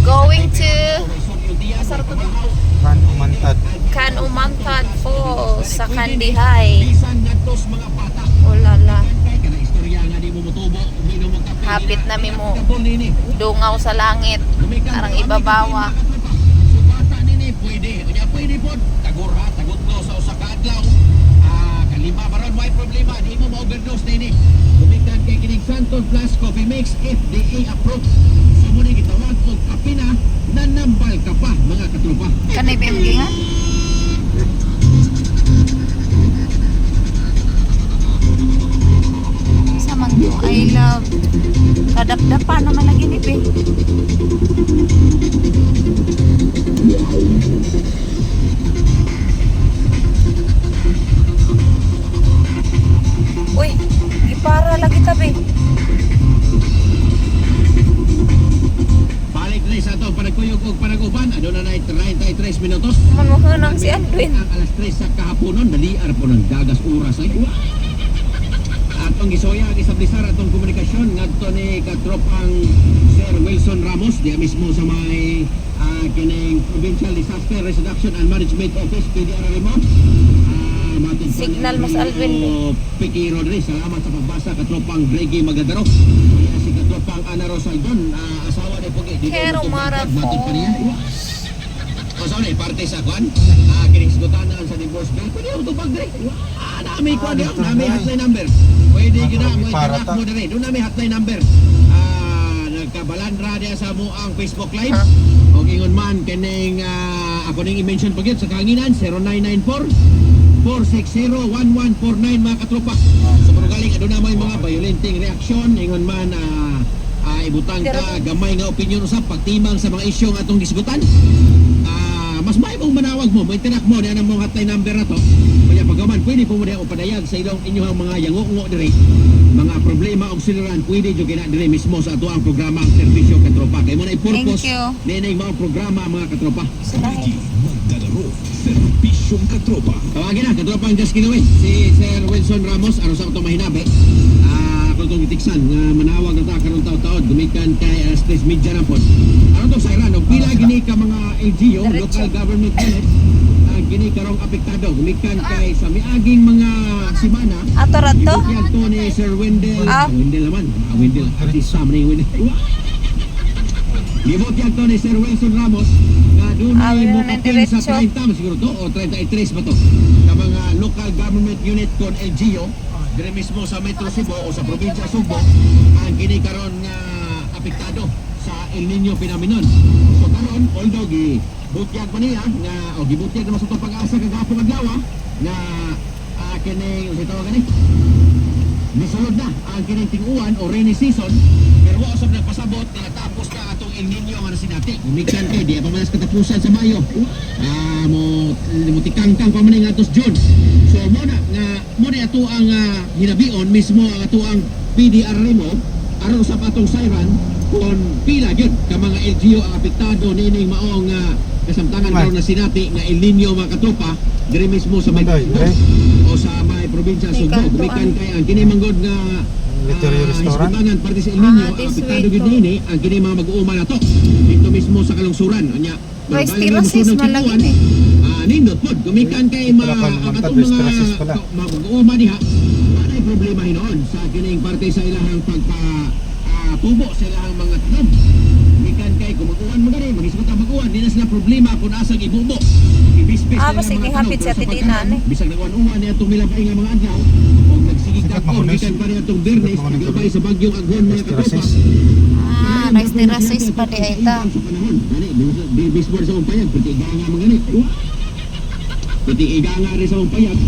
Going to Kan Umantad. Umantad Falls sa Kandihay. Ulala. Hapit na mo dungaw sa langit. Parang ibabawa. Pwede po. Tagur ha, tagot no sa usa ka adlaw. Kalima baron may problema, di mo ma-overdose nini. Kumigdan kay kining Santon Plus Coffee Mix FDA approved. Sumuni gitawag og kapina nanambal ka pa mga katropa. Kanay PMG nga? Sa man to, I love. Kadap-dapa naman lagi ni Pe. Uy, gipara lagi tabi. Balik na sa ato panagkuyog og panaguban. Ano na nay 33 minutos. Manuhunang si Alvin. Ang alas 3 sa kahaponon, daliar po ng gagas oras ay. Atong gisoya ang isablisar atong komunikasyon ngadto ni katropang Sir Wilson Ramos diya mismo sa may kining Provincial Disaster Reduction and Management Office PDR remote. Signal mas Alvin. Piki Rodriguez, salamat sa pagbasa katropang Gregi Magadaro. Kaya si katropang Ana Rosaldon, asawa ni Pugi. Kero Marafo. O sa ni parte sa kwan, kining sugutanan sa divorce bill. Pwede mo tupag dire. Nami ko diyo, nami hotline number. Pwede gina mo i-track mo dire. Doon nami hotline number. Nagkabalandra diya sa mo ang Facebook Live. O ingon man kining ako ning i-mention pag yun sa kanginan 0994 460-1149 mga katropa. So pero galing aduna may mga violenting reaction ingon man ibutang ka gamay nga opinion usap pagtimang sa mga isyu nga atong gisgutan. Mas may mong manawag mo, may tinak mo diyan ang mga hotline number na to. Kaya pagaman pwede po mo diyan upadayag sa ilong inyong mga yango-ngo diri. Mga problema og siliran pwede jud kina diri mismo sa ato ang programa ang serbisyo katropa. Kay mo na i-purpose ninay mga programa mga katropa. Magdalaro, serbisyong katropa. Tawagin na, katropa ang just kinuwi. Si Sir Wilson Ramos, ano sa ito mahinabi. Kung itong itiksan, manawag na ta karong taon-taon, gumikan kay alas 3 media na po. Ano itong sayran, pila gini ka mga LGU, local government unit, gini karong apektado, gumikan kay sa miaging mga simana. Ato rato? Yan to ni Sir Wendell. Wendell naman, Wendell, artista man yung Wendell. Libot yan to ni Sir Wilson Ramos na doon ay mukapin sa 30 siguro to o 33 ba to na mga local government unit kon LGU dire mismo sa Metro Cebu o sa probinsya Subo ang kinikaroon nga apektado sa El Nino phenomenon. So karon although gibutyag pa niya nga o gibutyag naman sa itong pag-asa kagapong adlaw na kining usay tawag ni nisulod na ang kining ting-uwan o rainy season pero wa usab nagpasabot na natapos na atong El Nino nga nasinati. Umikan kay di pa manas katapusan sa Mayo. Mo tikangkang pa man nga atos June. So mo na ato ang hinabion mismo ang ato ang PDR mo aron sa patong siren kon pila gyud ka mga LGU ang apektado nining maong kasamtangan karon na sinati nga El Nino mga katropa diri mismo sa may o sa may probinsya Sugbo. Umikan kay ang kini manggod nga iskutangan parte sa El Nino ang apektado gyud niini ang kini mga mag-uuma na to dito mismo sa kalungsuran nya Rasis malagi ni. Nindot pod gumikan kay atong mga mag-uuma diha wala problema hinon sa kining parte sa ilahang tubo sa ilahang mga tanom. Gumikan kay kung mag-uwan mo gani magisgot ang mag-uwan di na sila problema kung asang ibubo ibispis basta hapit sa tidinan eh. bisag nag-uwan niya itong milabay nga mga adlaw o nagsigig dagkon gikan pa niya itong Bernes naglabay sa bagyong Aghon mga katropa. Rice ni rasis pa di ay ta. Bisbor sa umpayag, pati iganga mga ganit. Pati iganga rin sa umpayag.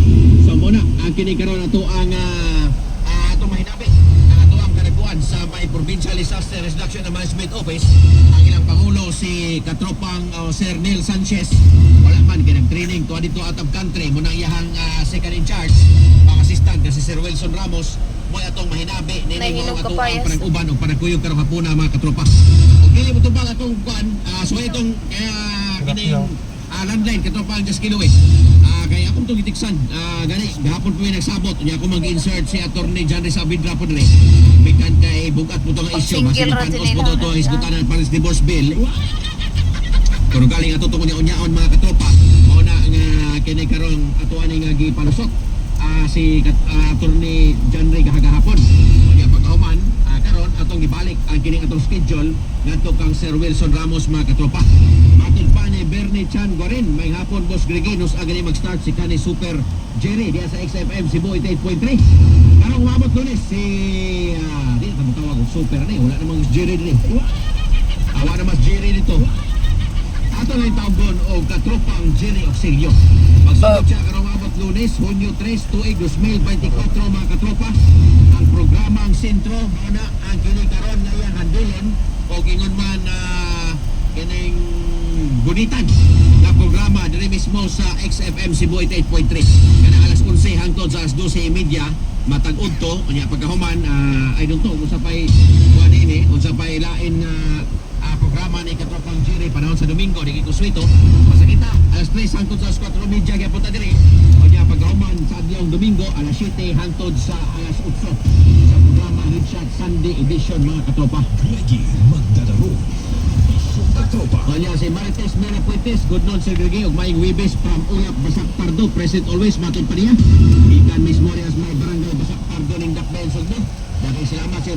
So muna, ang kinikaroon na ito ang itong mahinabi. Ito ang kanaguan sa may Provincial Disaster Reduction and Management Office. Ang ilang Pangulo si katropang Sir Neil Sanchez. Wala man, kinag-training to dito out of country. Munang iyahang second in charge. Ang assistant kasi Sir Wilson Ramos. Mo atong mahinabi ninyo atong panag-uban o panagkuyog karong hapuna mga katropa. Og dili mo tubang atong kuan so itong kining landline katropa ang just kilowe. Kaya akong itong itiksan gani gahapon po yung nagsabot niya ako mag-insert si Attorney John Rizabidra po dili bikan kay bugat mo itong issue kasi panos mo ito ang isgutanan para sa divorce bill Pero galing ato tungod ni unyaon mga katropa, mao na nga kini karon ato ani nga gipalusot si attorney John Ray gahagahapon. Unya pagkahuman karon atong gibalik ang kining atong schedule ngadto kang Sir Wilson Ramos mga katropa. Matod pa ni Bernie Chan Guarin, may hapon Boss Greginos agani mag-start si kani Super Jerry diya sa XFM Cebu 88.3. Karong umabot Lunes si di na tawag og Super ni, wala namang Jerry diri. Awa na mas Jerry dito. Ato lang tawgon o katropang Jerry Auxilio. Magsugod siya karong umabot Lunes, Hunyo 3, tuig 2024 mga katropa. Ang programang Sentro, muna ang kini karon nga iyang handulon o gingon man kining gunitan na programa diri mismo sa XFM Cebu 88.3. Kana alas 11 hangtod sa alas 12:30 matag-ud to unya pagkahuman I don't know kung sa pay kuan ini unsa pay lain programa ni katropang Jerry panahon sa Domingo di ko suito basta kita alas 3 hangtod sa alas 4:30 gyapon ta diri unya pagkahuman sa adlong Domingo alas 7 hangtod sa alas 8 sa programa Headshot Sunday Edition mga katropa. Reggie magdadaro. Pisyong katropa. Kanya si Martes Mera Puentes, good noon Sir Gregi, ug maing Wibes from Uyap, Basak Pardo, present always, matod pa niya. Ikan Miss Morias, may barangay Basak Pardo, ning Dakbayan Sugdo. Daghang salamat sa